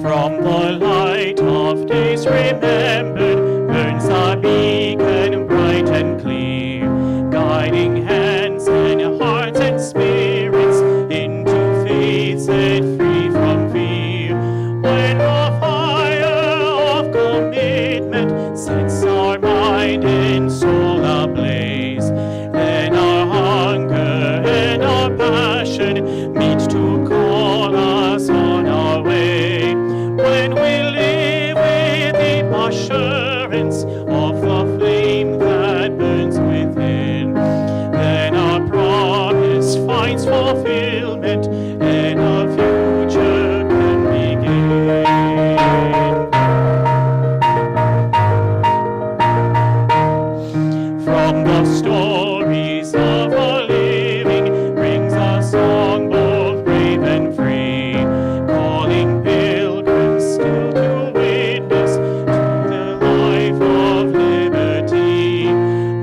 From the light of days remembered burns a beacon bright and clear, guiding hands and hearts and spirits into faith set free from fear. When the fire of commitment sets our mind and soul ablaze, then our hunger and our passion meet to call us on our way. When we live with the assurance of the flame that burns within, then our promise finds fulfillment and our future can begin. From the stories of the living brings a song both brave and free, calling pilgrims still to witness to the life of liberty.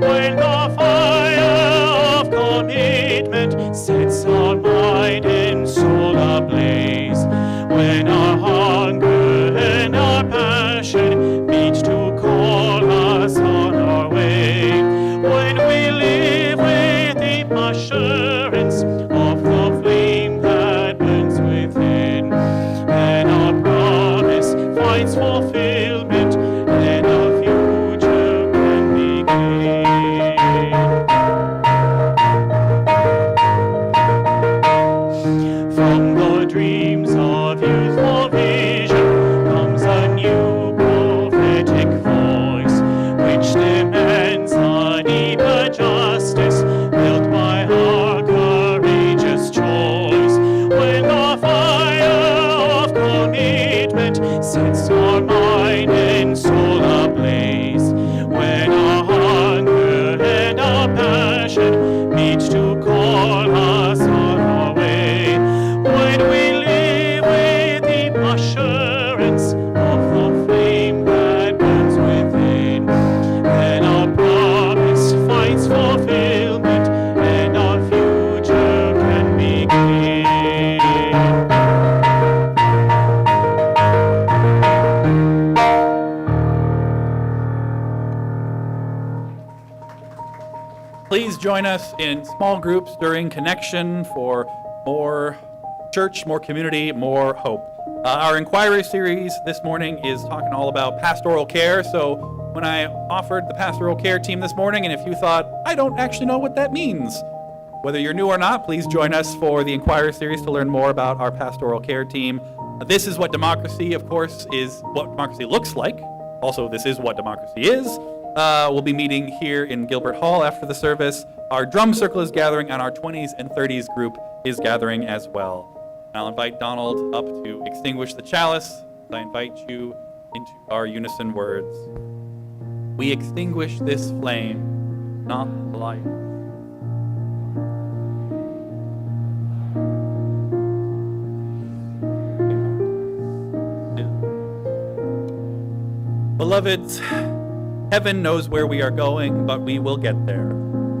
When the fire of commitment sets our mind and soul ablaze, when our hunger and our passion meet to call us on our way, when we live with the assurance of the flame that burns within, then our promise finds fulfillment and our future can begin. From the dreams of youthful vision comes a new prophetic voice, which demands a deeper justice built by our courageous choice. When the fire of commitment sets our mind and soul ablaze, when our hunger and our passion meet to call us on our way, when we live with the assurance of the flame that burns within, then our promise finds fulfillment and our future can begin. Please join us in small groups during Connection for more church, more community, more hope. Our inquiry series this morning is talking all about pastoral care. So when I offered the pastoral care team this morning, and if you thought, I don't actually know what that means, whether you're new or not, please join us for the inquiry series to learn more about our pastoral care team. This is what democracy, of course, is what democracy looks like. Also, this is what democracy is. We'll be meeting here in Gilbert Hall after the service. Our drum circle is gathering, and our 20s and 30s group is gathering as well. And I'll invite Donald up to extinguish the chalice. I invite you into our unison words. We extinguish this flame, not the light. Beloveds, heaven knows where we are going, but we will get there.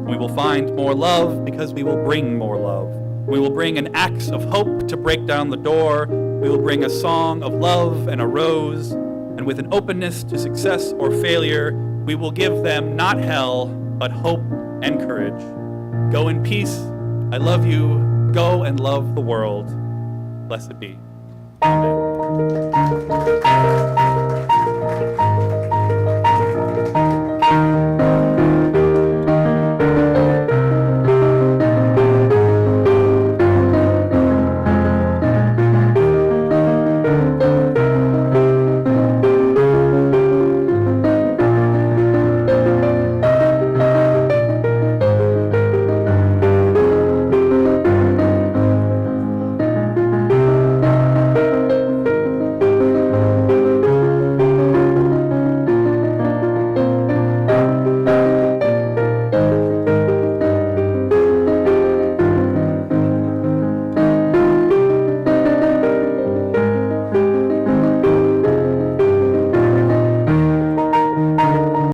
We will find more love because we will bring more love. We will bring an axe of hope to break down the door. We will bring a song of love and a rose. and with an openness to success or failure, we will give them not hell, but hope and courage. Go in peace. I love you. Go and love the world. Blessed be. Amen.